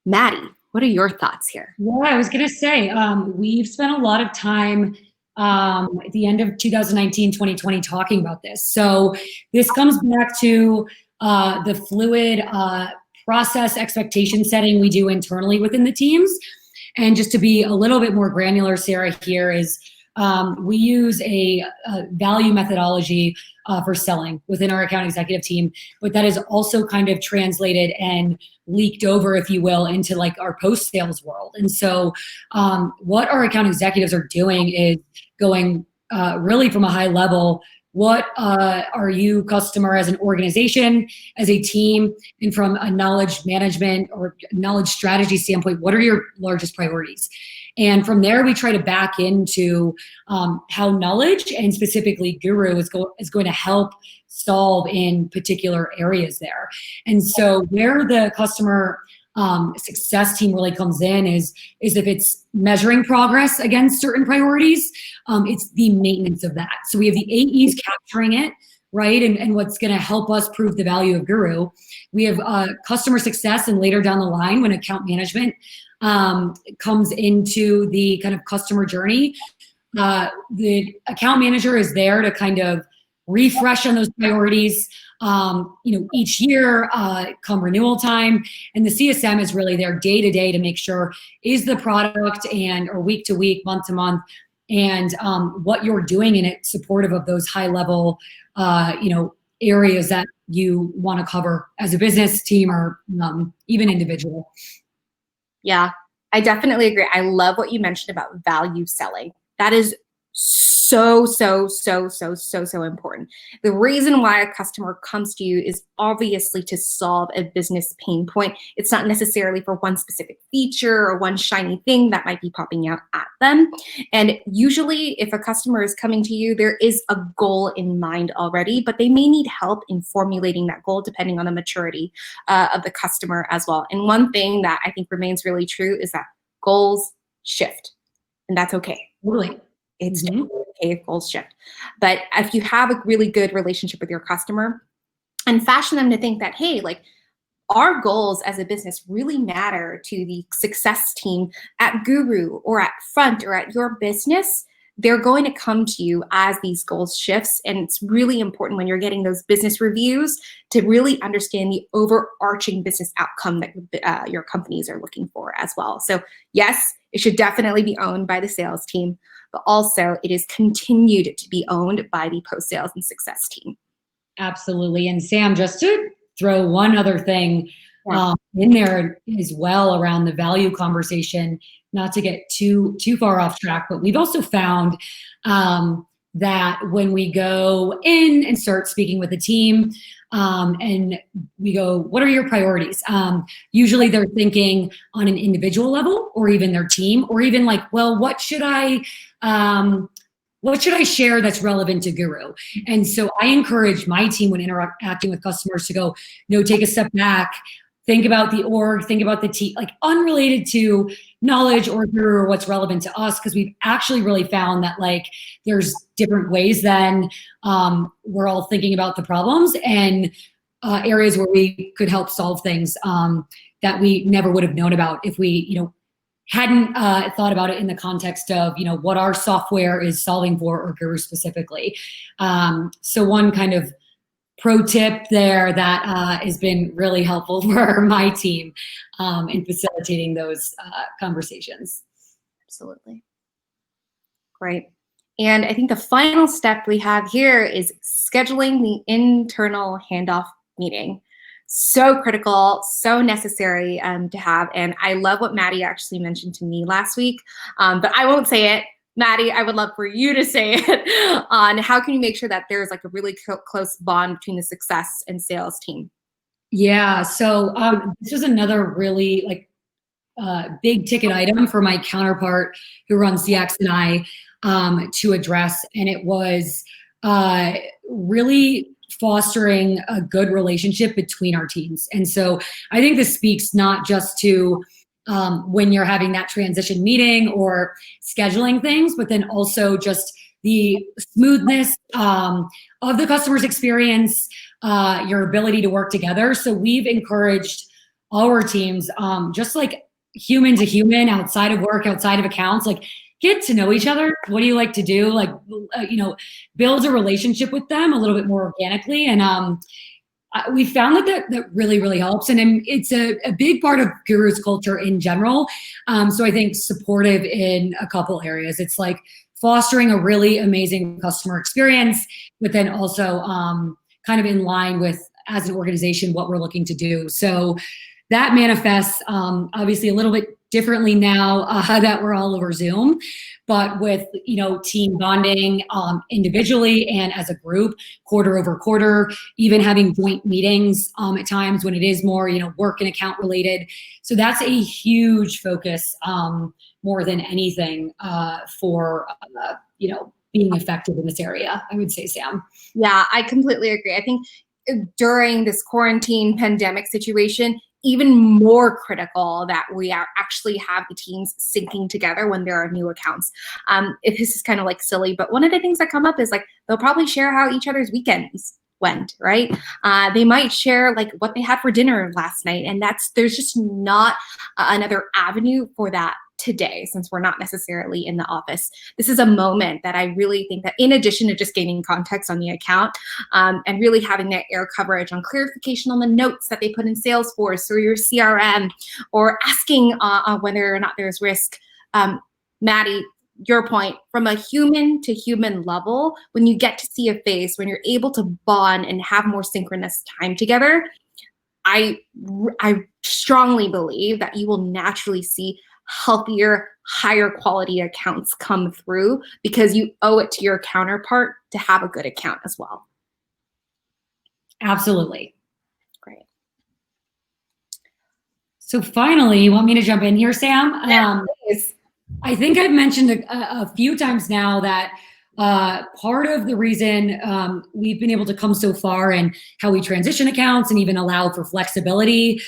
Maddie, what are your thoughts here? Yeah, I was going to say, we've spent a lot of time at the end of 2019, 2020 talking about this. So this comes back to the fluid process expectation setting we do internally within the teams. And just to be a little bit more granular, Sarah, here is we use a value methodology for selling within our account executive team, but that is also kind of translated and leaked over, if you will, into like our post-sales world. And so what our account executives are doing is going really from a high level, what are you, customer, as an organization, as a team, and from a knowledge management or knowledge strategy standpoint, what are your largest priorities? And from there, we try to back into how knowledge, and specifically Guru, is going to help solve in particular areas there. And so where the customer success team really comes in is if it's measuring progress against certain priorities, it's the maintenance of that. So we have the AEs capturing it, right? And what's going to help us prove the value of Guru. We have customer success, and later down the line, when account management comes into the kind of customer journey, The account manager is there to kind of refresh on those priorities, each year, come renewal time, and the CSM is really there day to day to make sure is the product or week to week, month to month, and what you're doing in it supportive of those high level, areas that you want to cover as a business team or even individual. Yeah, I definitely agree. I love what you mentioned about value selling. That is so important. The reason why a customer comes to you is obviously to solve a business pain point. It's not necessarily for one specific feature or one shiny thing that might be popping out at them. And usually if a customer is coming to you, there is a goal in mind already, but they may need help in formulating that goal depending on the maturity of the customer as well. And one thing that I think remains really true is that goals shift, and that's okay. Totally. It's okay if goals shift. But if you have a really good relationship with your customer and fashion them to think that, hey, like our goals as a business really matter to the success team at Guru or at Front or at your business, they're going to come to you as these goals shifts. And it's really important when you're getting those business reviews to really understand the overarching business outcome that your companies are looking for as well. So yes, it should definitely be owned by the sales team, but also it is continued to be owned by the post-sales and success team. Absolutely. And Sam, just to throw one other thing in there as well around the value conversation, not to get too far off track, but we've also found that when we go in and start speaking with a team and we go, what are your priorities? Usually they're thinking on an individual level or even their team, or even like, well, what should I share that's relevant to Guru? And so I encourage my team when interacting with customers to go, take a step back, think about the org, think about the team, like unrelated to knowledge or Guru or what's relevant to us, because we've actually really found that like there's different ways then we're all thinking about the problems and areas where we could help solve things that we never would have known about if we, hadn't thought about it in the context of, what our software is solving for or Guru specifically. So one kind of pro tip there that has been really helpful for my team in facilitating those conversations. Absolutely. Great. And I think the final step we have here is scheduling the internal handoff meeting. So critical, so necessary to have. And I love what Maddie actually mentioned to me last week, but I won't say it. Maddie, I would love for you to say it on how can you make sure that there's like a really close bond between the success and sales team. Yeah, so this was another really big ticket item for my counterpart who runs CX and I to address, and it was really fostering a good relationship between our teams. And so I think this speaks not just to when you're having that transition meeting or scheduling things, but then also just the smoothness of the customer's experience, your ability to work together. So we've encouraged our teams, just like human to human, outside of work, outside of accounts, like get to know each other. What do you like to do? Like, build a relationship with them a little bit more organically. And we found that really, really helps. And it's a big part of Guru's culture in general. So I think supportive in a couple areas. It's like fostering a really amazing customer experience, but then also kind of in line with, as an organization, what we're looking to do. So that manifests obviously a little bit differently now that we're all over Zoom, but with team bonding individually and as a group, quarter over quarter, even having joint meetings at times when it is more work and account related. So that's a huge focus more than anything for being effective in this area, I would say, Sam. Yeah, I completely agree. I think during this quarantine pandemic situation, even more critical that we actually have the teams syncing together when there are new accounts. If this is kind of like silly, but one of the things that come up is like they'll probably share how each other's weekends went, right? They might share like what they had for dinner last night, and there's just not another avenue for that today, since we're not necessarily in the office. This is a moment that I really think that, in addition to just gaining context on the account and really having that air coverage on clarification on the notes that they put in Salesforce or your CRM, or asking on whether or not there's risk, Maddie, your point, from a human to human level, when you get to see a face, when you're able to bond and have more synchronous time together, I strongly believe that you will naturally see healthier, higher quality accounts come through, because you owe it to your counterpart to have a good account as well. Absolutely. Great. So finally, you want me to jump in here, Sam? Yeah, please. I think I've mentioned a few times now that part of the reason we've been able to come so far and how we transition accounts and even allow for flexibility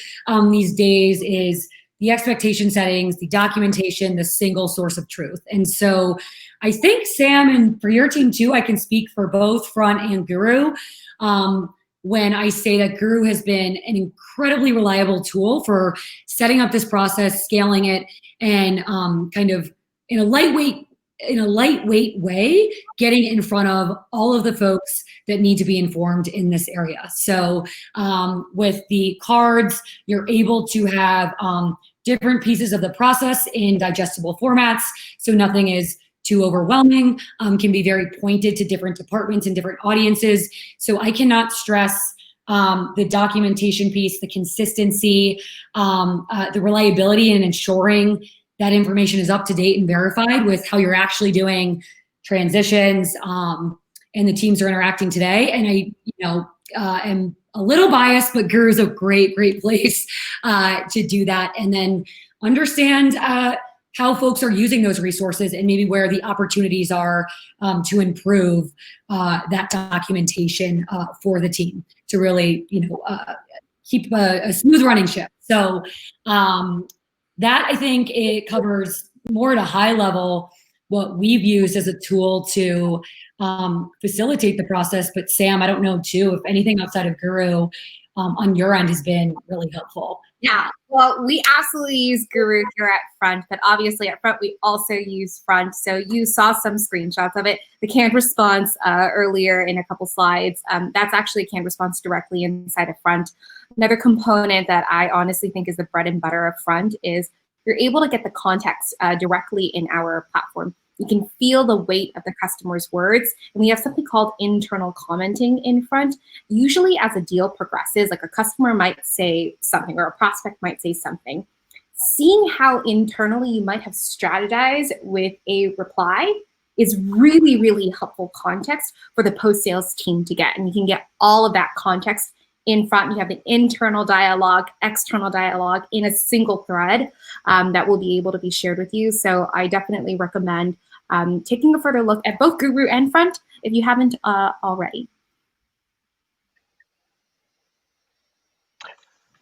these days is the expectation settings, the documentation, the single source of truth. And so I think, Sam, and for your team too, I can speak for both Front and Guru when I say that Guru has been an incredibly reliable tool for setting up this process, scaling it, and kind of in a lightweight way, getting in front of all of the folks that need to be informed in this area. So with the cards, you're able to have different pieces of the process in digestible formats, so nothing is too overwhelming, can be very pointed to different departments and different audiences. So I cannot stress the documentation piece, the consistency, the reliability, and ensuring that information is up to date and verified with how you're actually doing transitions and the teams are interacting today. And I, am a little biased, but Guru is a great place to do that. And then understand how folks are using those resources and maybe where the opportunities are to improve that documentation for the team to really, keep a smooth running ship. So that, I think, it covers more at a high level what we've used as a tool to facilitate the process. But Sam, I don't know too, if anything outside of Guru on your end has been really helpful. Yeah, well, we absolutely use Guru here at Front, but obviously at Front, we also use Front. So you saw some screenshots of it. The canned response earlier in a couple slides, that's actually a canned response directly inside of Front. Another component that I honestly think is the bread and butter of Front is you're able to get the context directly in our platform. You can feel the weight of the customer's words. And we have something called internal commenting in Front. Usually as a deal progresses, like a customer might say something or a prospect might say something. Seeing how internally you might have strategized with a reply is really, really helpful context for the post-sales team to get. And you can get all of that context in Front. You have the internal dialogue, external dialogue in a single thread that will be able to be shared with you. So I definitely recommend taking a further look at both Guru and Front if you haven't already.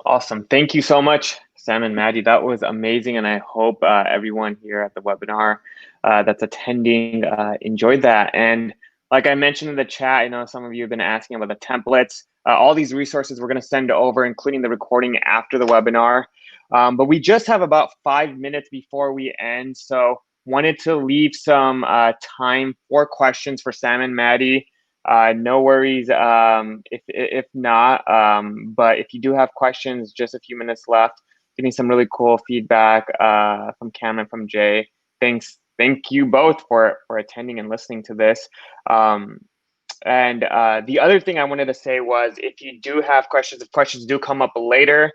Awesome. Thank you so much, Sam and Maddie. That was amazing. And I hope everyone here at the webinar that's attending enjoyed that. And like I mentioned in the chat, I know some of you have been asking about the templates. All these resources we're going to send over, including the recording after the webinar. But we just have about 5 minutes before we end. So wanted to leave some time for questions for Sam and Maddie. No worries if not, but if you do have questions, just a few minutes left. Getting some really cool feedback from Cam and from Jay. Thank you both for attending and listening to this. And the other thing I wanted to say was, if you do have questions, if questions do come up later,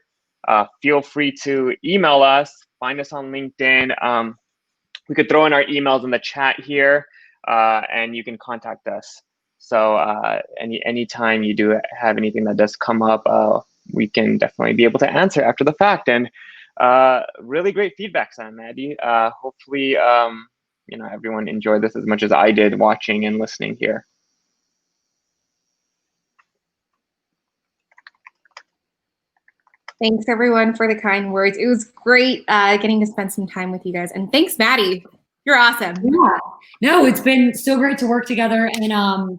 feel free to email us, find us on LinkedIn. We could throw in our emails in the chat here, and you can contact us. So anytime you do have anything that does come up, we can definitely be able to answer after the fact. And really great feedback, Sam, Maddie. Hopefully, everyone enjoyed this as much as I did watching and listening here. Thanks everyone for the kind words. It was great getting to spend some time with you guys. And thanks, Maddie. You're awesome. Yeah. No, it's been so great to work together. And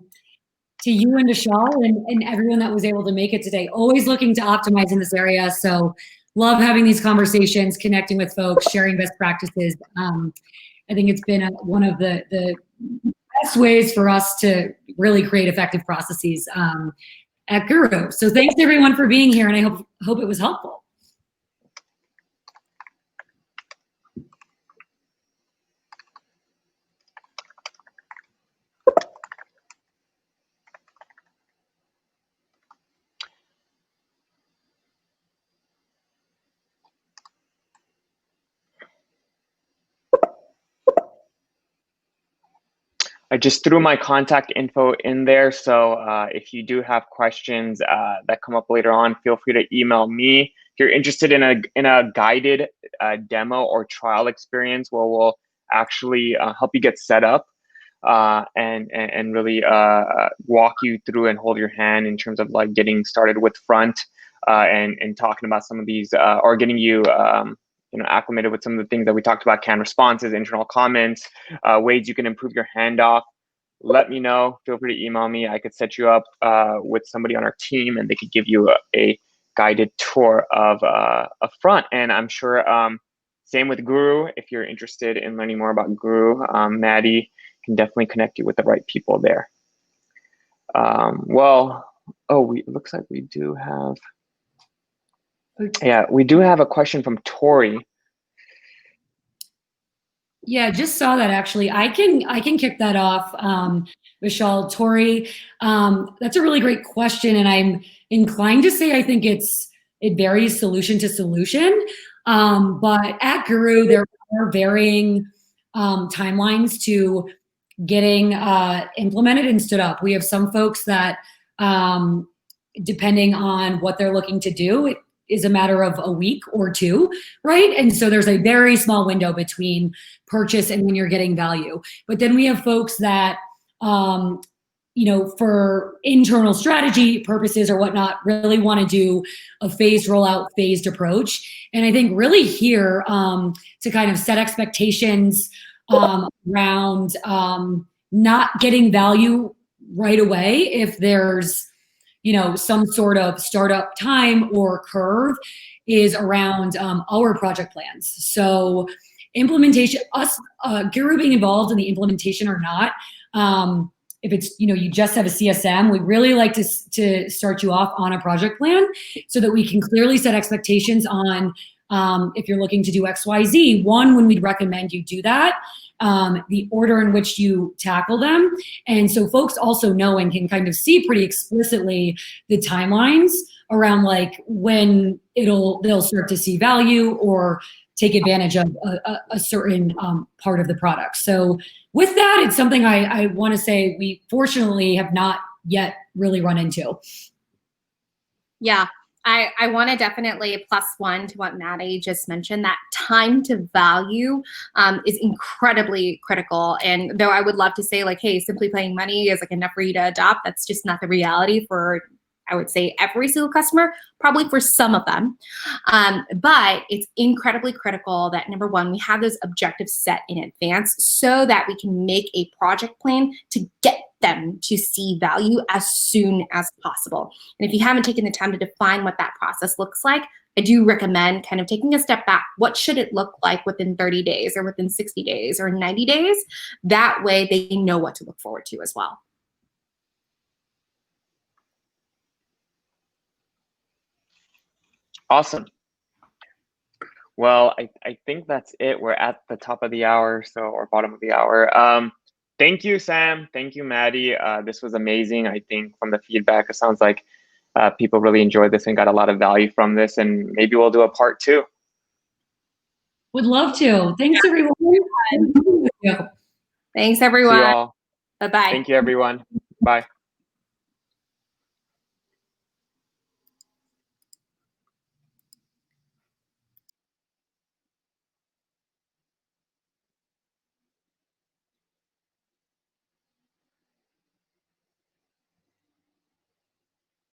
to you and to Shaw and everyone that was able to make it today, always looking to optimize in this area. So love having these conversations, connecting with folks, sharing best practices. I think it's been one of the best ways for us to really create effective processes at Guru. So thanks everyone for being here, and I hope it was helpful. I just threw my contact info in there. So if you do have questions that come up later on, feel free to email me. If you're interested in a guided demo or trial experience where we'll actually help you get set up and really walk you through and hold your hand in terms of like getting started with Front and talking about some of these or getting you acclimated with some of the things that we talked about, canned responses, internal comments, ways you can improve your handoff. Let me know. Feel free to email me. I could set you up with somebody on our team, and they could give you a guided tour of Front. And I'm sure same with Guru. If you're interested in learning more about Guru, Maddie can definitely connect you with the right people there. It looks like we do have. Yeah, we do have a question from Tori. Yeah, just saw that actually. I can kick that off, Vishal. Tori, that's a really great question, and I'm inclined to say I think it varies solution to solution. But at Guru, there are varying timelines to getting implemented and stood up. We have some folks that, depending on what they're looking to do, it is a matter of a week or two, right? And so there's a very small window between purchase and when you're getting value. But then we have folks that, for internal strategy purposes or whatnot, really want to do a phased rollout, phased approach. And I think really here to kind of set expectations around not getting value right away if there's some sort of startup time or curve is around our project plans. So implementation, Guru being involved in the implementation or not, if it's, you just have a CSM, we really like to start you off on a project plan so that we can clearly set expectations on if you're looking to do XYZ. One, when we'd recommend you do that, the order in which you tackle them. And so folks also know and can kind of see pretty explicitly the timelines around like when they'll start to see value or take advantage of a certain part of the product. So with that, it's something I want to say we fortunately have not yet really run into. Yeah. I want to definitely +1 to what Maddie just mentioned. That time to value is incredibly critical. And though I would love to say like, hey, simply paying money is like enough for you to adopt, that's just not the reality for, I would say, every single customer, probably for some of them. But it's incredibly critical that number one, we have those objectives set in advance so that we can make a project plan to get them to see value as soon as possible. And if you haven't taken the time to define what that process looks like, I do recommend kind of taking a step back. What should it look like within 30 days or within 60 days or 90 days? That way they know what to look forward to as well. Awesome. Well, I think that's it. We're at the top of the hour, or bottom of the hour. Thank you, Sam. Thank you, Maddie. This was amazing. I think from the feedback, it sounds like people really enjoyed this and got a lot of value from this, and maybe we'll do a part 2. Would love to. Thanks, everyone. Thanks, everyone. See you all. Bye-bye. Thank you, everyone. Bye.